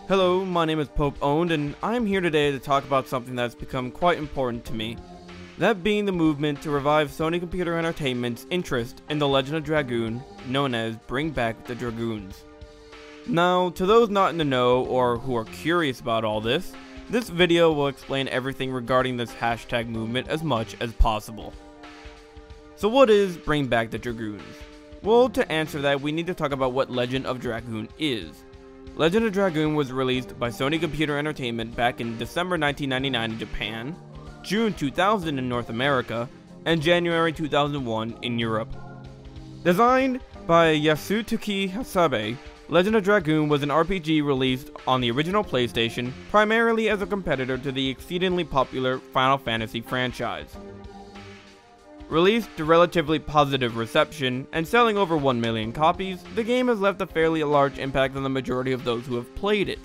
Hello, my name is Pope Owned, and I'm here today to talk about something that's become quite important to me. That being the movement to revive Sony Computer Entertainment's interest in the Legend of Dragoon, known as Bring Back the Dragoons. Now, to those not in the know or who are curious about all this video will explain everything regarding this hashtag movement as much as possible. So what is Bring Back the Dragoons? Well, to answer that, we need to talk about what Legend of Dragoon is. Legend of Dragoon was released by Sony Computer Entertainment back in December 1999 in Japan, June 2000 in North America, and January 2001 in Europe. Designed by Yasutaka Hasabe, Legend of Dragoon was an RPG released on the original PlayStation, primarily as a competitor to the exceedingly popular Final Fantasy franchise. Released to relatively positive reception and selling over 1 million copies, the game has left a fairly large impact on the majority of those who have played it.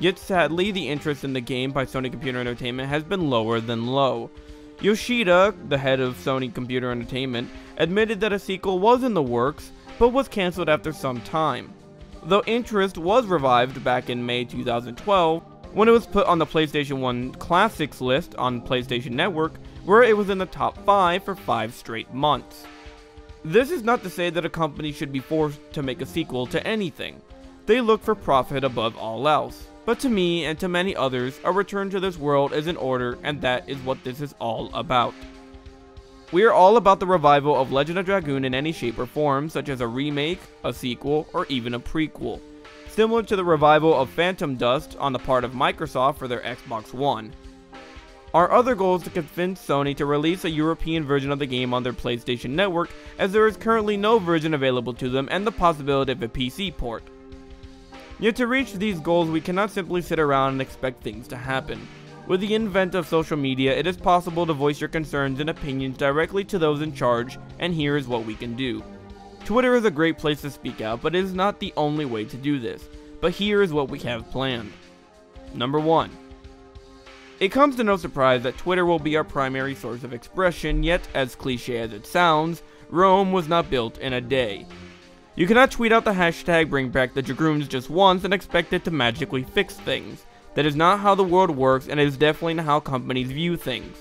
Yet sadly, the interest in the game by Sony Computer Entertainment has been lower than low. Yoshida, the head of Sony Computer Entertainment, admitted that a sequel was in the works, but was cancelled after some time. Though interest was revived back in May 2012, when it was put on the PlayStation 1 Classics list on PlayStation Network, where it was in the top 5 for 5 straight months. This is not to say that a company should be forced to make a sequel to anything. They look for profit above all else. But to me and to many others, a return to this world is in order, and that is what this is all about. We are all about the revival of Legend of Dragoon in any shape or form, such as a remake, a sequel, or even a prequel. Similar to the revival of Phantom Dust on the part of Microsoft for their Xbox One. Our other goal is to convince Sony to release a European version of the game on their PlayStation Network, as there is currently no version available to them and the possibility of a PC port. Yet to reach these goals, we cannot simply sit around and expect things to happen. With the advent of social media, it is possible to voice your concerns and opinions directly to those in charge, and here is what we can do. Twitter is a great place to speak out, but it is not the only way to do this. But here is what we have planned. Number 1. It comes to no surprise that Twitter will be our primary source of expression, yet, as cliche as it sounds, Rome was not built in a day. You cannot tweet out the hashtag Bring Back the Dragoons just once and expect it to magically fix things. That is not how the world works, and it is definitely not how companies view things.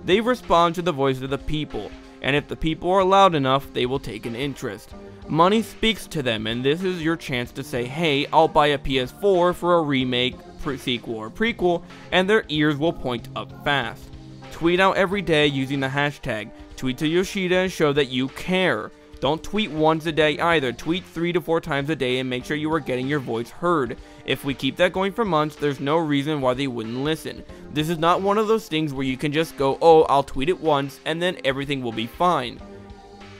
They respond to the voice of the people, and if the people are loud enough, they will take an interest. Money speaks to them, and this is your chance to say, hey, I'll buy a PS4 for a remake, sequel, or prequel, and their ears will point up fast. Tweet out every day using the hashtag. Tweet to Yoshida and show that you care. Don't tweet once a day either. Tweet 3 to 4 times a day and make sure you are getting your voice heard. If we keep that going for months, there's no reason why they wouldn't listen. This is not one of those things where you can just go, oh, I'll tweet it once and then everything will be fine.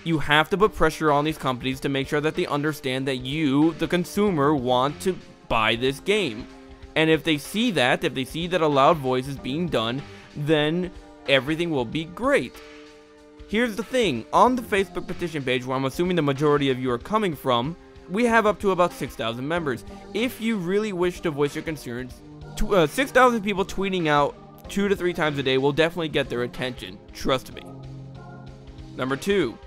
You have to put pressure on these companies to make sure that they understand that you, the consumer, want to buy this game. And if they see that a loud voice is being done, then everything will be great. Here's the thing, on the Facebook petition page, where I'm assuming the majority of you are coming from, we have up to about 6,000 members. If you really wish to voice your concerns, 6,000 people tweeting out 2 to 3 times a day will definitely get their attention, trust me. Number 2.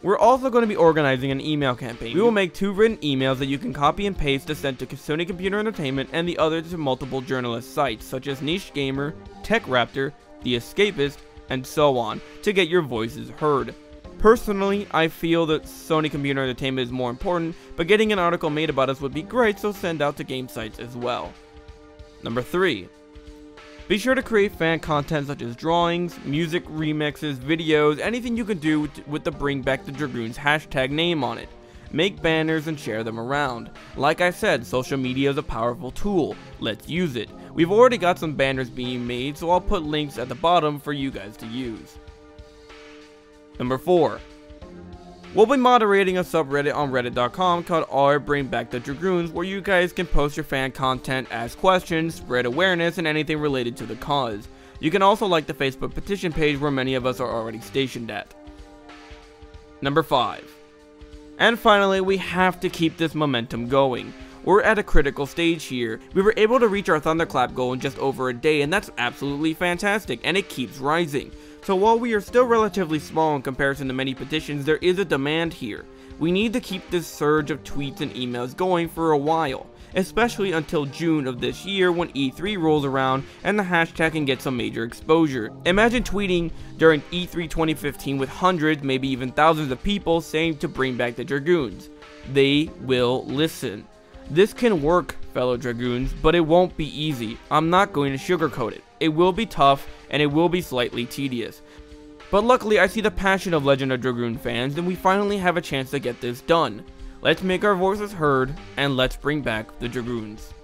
We're also going to be organizing an email campaign. We will make 2 written emails that you can copy and paste to send to Sony Computer Entertainment and the other to multiple journalist sites, such as Niche Gamer, Tech Raptor, The Escapist, and so on, to get your voices heard. Personally, I feel that Sony Computer Entertainment is more important, but getting an article made about us would be great, so send out to game sites as well. Number 3. Be sure to create fan content such as drawings, music remixes, videos, anything you can do with the Bring Back the Dragoons hashtag name on it. Make banners and share them around. Like I said, social media is a powerful tool. Let's use it. We've already got some banners being made, so I'll put links at the bottom for you guys to use. Number 4. We'll be moderating a subreddit on reddit.com called Bring Back the Dragoons, where you guys can post your fan content, ask questions, spread awareness, and anything related to the cause. You can also like the Facebook petition page where many of us are already stationed at. Number 5. And finally, we have to keep this momentum going. We're at a critical stage here. We were able to reach our Thunderclap goal in just over a day, and that's absolutely fantastic, and it keeps rising. So while we are still relatively small in comparison to many petitions, there is a demand here. We need to keep this surge of tweets and emails going for a while. especially until June of this year when E3 rolls around and the hashtag can get some major exposure. Imagine tweeting during E3 2015 with hundreds, maybe even thousands of people saying to bring back the Dragoons. They will listen. This can work, fellow Dragoons, but it won't be easy. I'm not going to sugarcoat it. It will be tough, and it will be slightly tedious. But luckily, I see the passion of Legend of Dragoon fans, and we finally have a chance to get this done. Let's make our voices heard, and let's bring back the Dragoons.